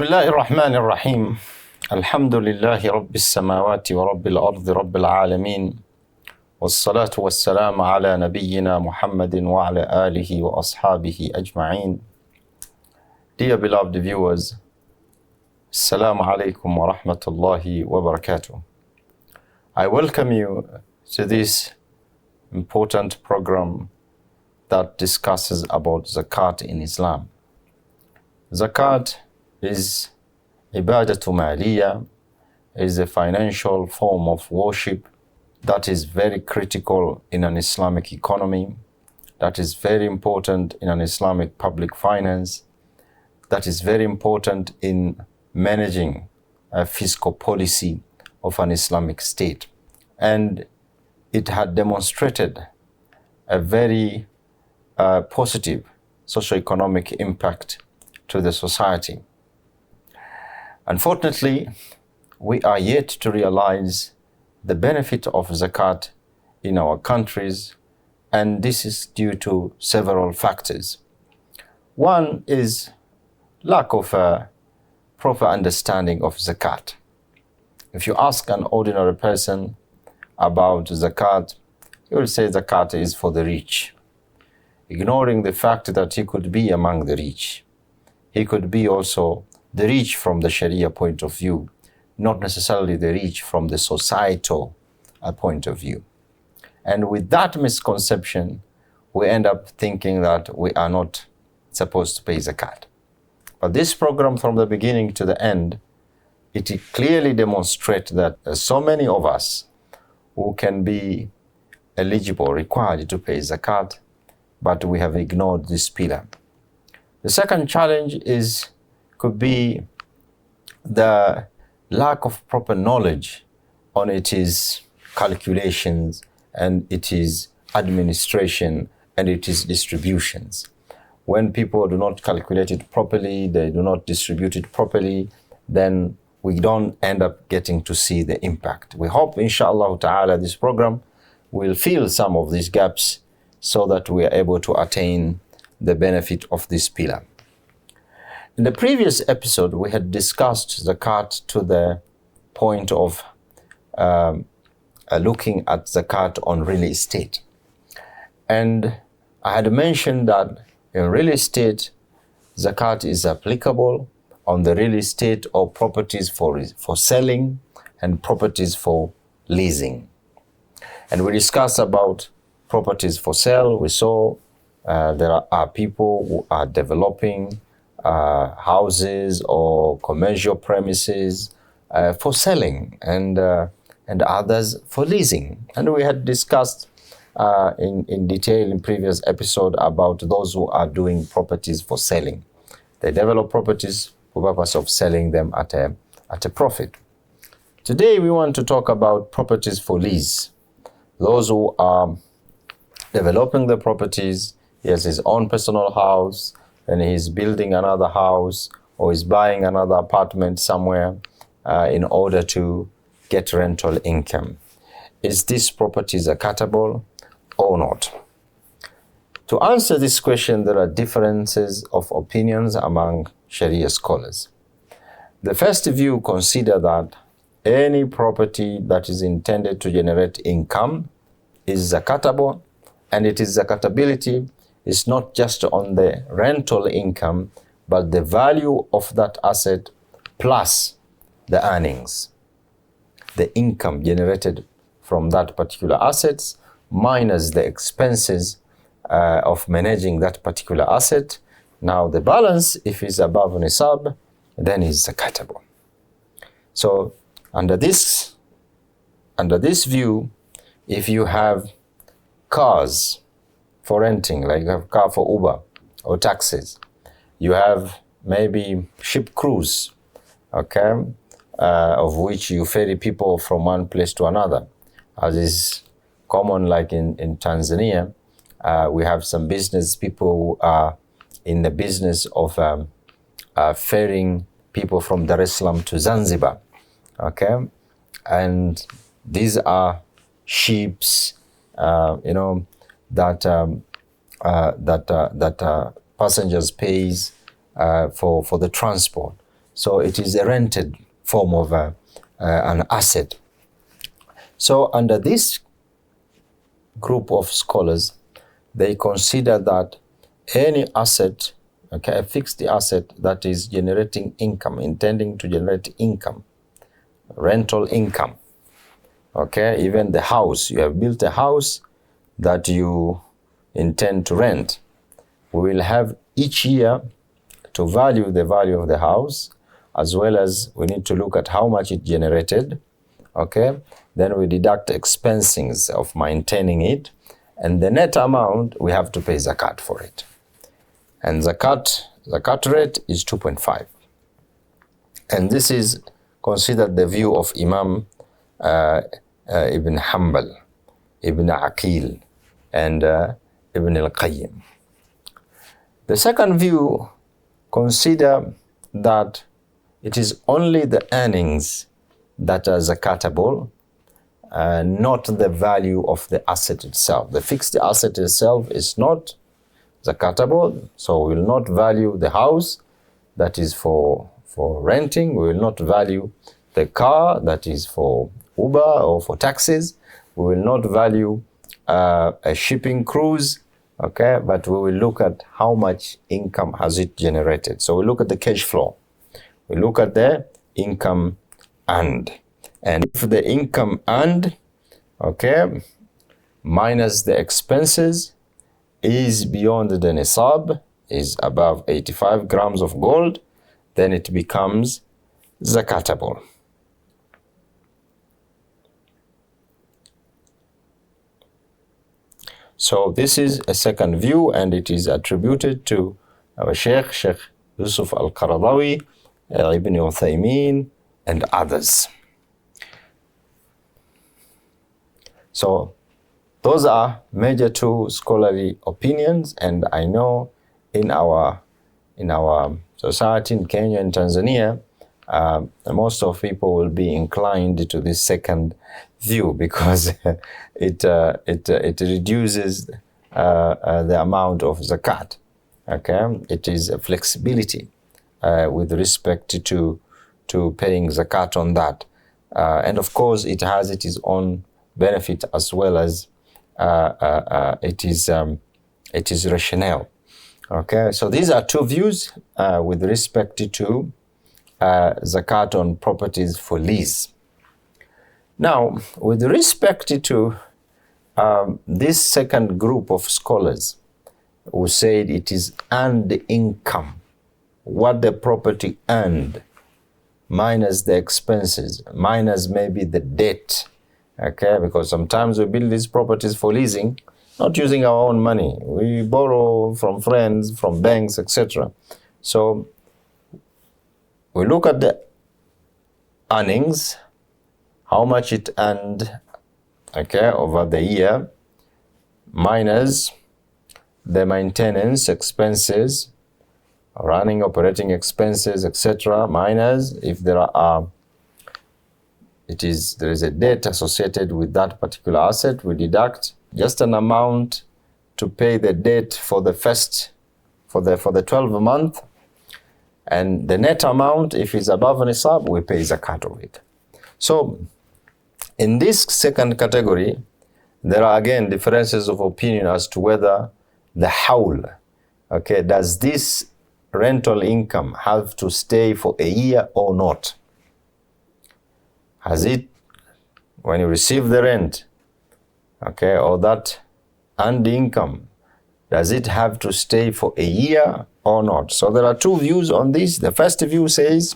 بسم الله الرحمن الرحيم الحمد لله رب السماوات ورب الأرض رب العالمين والصلاة والسلام على نبينا محمد وعلى آله وأصحابه أجمعين. Dear beloved viewers, Assalamu alaikum wa rahmatullahi wa barakatuh. I welcome you to this important program that discusses about Zakat in Islam. Zakat is ibadatu maliyah, is a financial form of worship that is very critical in an Islamic economy, that is very important in an Islamic public finance, that is very important in managing a fiscal policy of an Islamic state. And it had demonstrated a very positive socio-economic impact to the society. Unfortunately, we are yet to realize the benefit of Zakat in our countries, and this is due to several factors. One is lack of a proper understanding of Zakat. If you ask an ordinary person about Zakat, he will say Zakat is for the rich, ignoring the fact that he could be among the rich. He could be also the rich from the Sharia point of view, not necessarily the rich from the societal point of view. And with that misconception, we end up thinking that we are not supposed to pay Zakat. But this program, from the beginning to the end, it clearly demonstrates that so many of us who can be eligible, required to pay Zakat, but we have ignored this pillar. The second challenge could be the lack of proper knowledge on its calculations and its administration and its distributions. When people do not calculate it properly, they do not distribute it properly, then we don't end up getting to see the impact. We hope, inshallah ta'ala, this program will fill some of these gaps so that we are able to attain the benefit of this pillar. In the previous episode, we had discussed Zakat to the point of looking at Zakat on real estate. And I had mentioned that in real estate, Zakat is applicable on the real estate or properties for selling and properties for leasing. And we discussed about properties for sale. We saw there are people who are developing houses or commercial premises for selling and others for leasing. And we had discussed in detail in previous episode about those who are doing properties for selling. They develop properties for purpose of selling them at a profit. Today we want to talk about properties for lease. Those who are developing the properties, he has his own personal house, and he's building another house or is buying another apartment somewhere in order to get rental income. Is this property zakatable or not? To answer this question, there are differences of opinions among Sharia scholars. The first view consider that any property that is intended to generate income is zakatable, and its zakatability is not just on the rental income, but the value of that asset plus the earnings. The income generated from that particular assets minus the expenses of managing that particular asset. Now the balance, if it's above nisab, then is zakatable. So under this view, if you have cars for renting, like you have a car for Uber or taxis, you have maybe ship cruise, okay, of which you ferry people from one place to another, as is common like in Tanzania. We have some business people who are in the business of ferrying people from Dar es Salaam to Zanzibar, okay, and these are ships, that passengers pays for the transport. So it is a rented form of an asset. So under this group of scholars, they consider that any asset, okay, a fixed asset that is generating income, intending to generate income, rental income, okay, even the house, you have built a house that you intend to rent, we will have each year to value the value of the house, as well as we need to look at how much it generated, okay, then we deduct expensings of maintaining it, and the net amount we have to pay zakat for it. And zakat rate is 2.5. And this is considered the view of Imam Ibn Hanbal, Ibn Aqil, and Ibn al-Qayyim. The second view consider that it is only the earnings that are zakatable, not the value of the asset itself. The fixed asset itself is not zakatable, so we will not value the house that is for renting. We will not value the car that is for Uber or for taxis. We will not value a shipping cruise, okay, but we will look at how much income has it generated. So we look at the cash flow. We look at the income earned. And if the income earned, okay, minus the expenses is beyond the nisab, is above 85 grams of gold, then it becomes zakatable. So this is a second view, and it is attributed to our Sheikh Yusuf al-Qaradawi, Ibn Uthaymeen, and others. So those are major two scholarly opinions, and I know in our society in Kenya and Tanzania, most of people will be inclined to this second view because it reduces the amount of zakat. Okay, it is a flexibility with respect to paying zakat on that, and of course it has its own benefit as well as it is rationale. Okay, so these are two views with respect to zakat on properties for lease. Now, with respect to this second group of scholars who said it is earned income, what the property earned, minus the expenses, minus maybe the debt, okay, because sometimes we build these properties for leasing, not using our own money. We borrow from friends, from banks, etc. So we look at the earnings, how much it earned, okay, over the year, minus the maintenance expenses, running operating expenses, etc., minus if there is a debt associated with that particular asset, we deduct just an amount to pay the debt for the 12 month, and the net amount, if it's above nisab, we pay zakat of it. So in this second category, there are again differences of opinion as to whether the hawl, okay, does this rental income have to stay for a year or not? Has it, when you receive the rent, okay, or that earned income, does it have to stay for a year or not? So there are two views on this. The first view says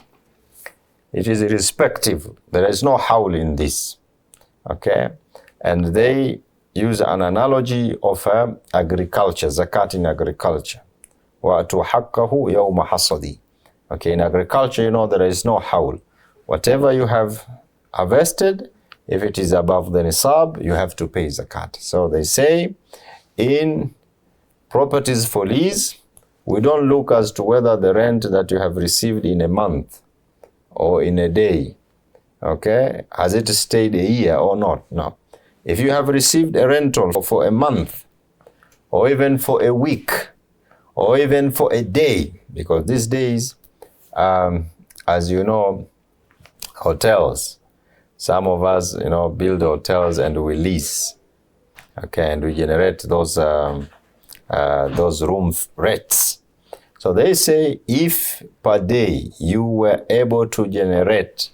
it is irrespective. There is no hawl in this, okay? And they use an analogy of agriculture, zakat in agriculture. وَأَتُحَقَّهُ يَوْمَ حَصَدِي. Okay, in agriculture, you know, there is no hawl. Whatever you have harvested, if it is above the nisab, you have to pay zakat. So they say in properties for lease, we don't look as to whether the rent that you have received in a month or in a day, okay, has it stayed a year or not? No. If you have received a rental for a month, or even for a week, or even for a day, because these days as you know, hotels. Some of us, build hotels and we lease. Okay, and we generate those room rates. So they say if per day you were able to generate,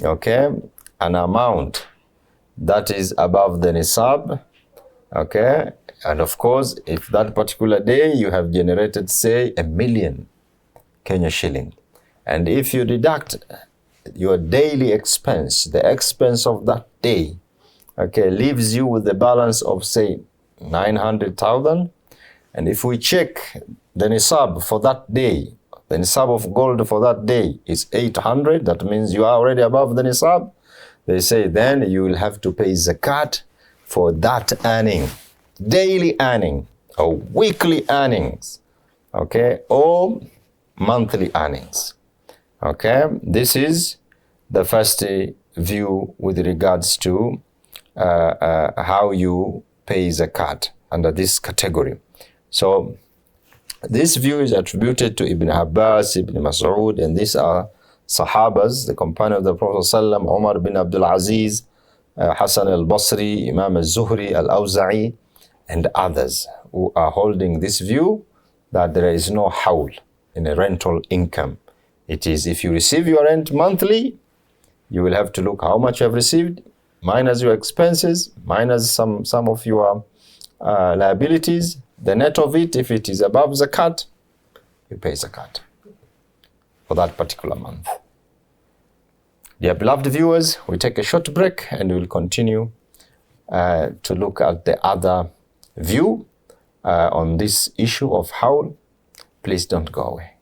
okay, an amount that is above the nisab, okay, and of course, if that particular day you have generated, say, 1 million Kenya shilling, and if you deduct your daily expense, the expense of that day, okay, leaves you with the balance of, say, 900,000. And if we check the nisab for that day, the nisab of gold for that day is 800. That means you are already above the nisab. They say then you will have to pay zakat for that earning, daily earning or weekly earnings, okay, or monthly earnings. Okay, this is the first view with regards to how you pay zakat under this category. So this view is attributed to Ibn Abbas, Ibn Mas'ud, and these are Sahabas, the companion of the Prophet ﷺ, Umar bin Abdul Aziz, Hassan al-Basri, Imam al-Zuhri, al-Awza'i, and others who are holding this view that there is no hawl in a rental income. It is, if you receive your rent monthly, you will have to look how much you have received, minus your expenses, minus some of your liabilities, the net of it. If it is above zakat, you pay zakat for that particular month. Dear beloved viewers, we take a short break and we will continue to look at the other view on this issue of hawl. Please don't go away.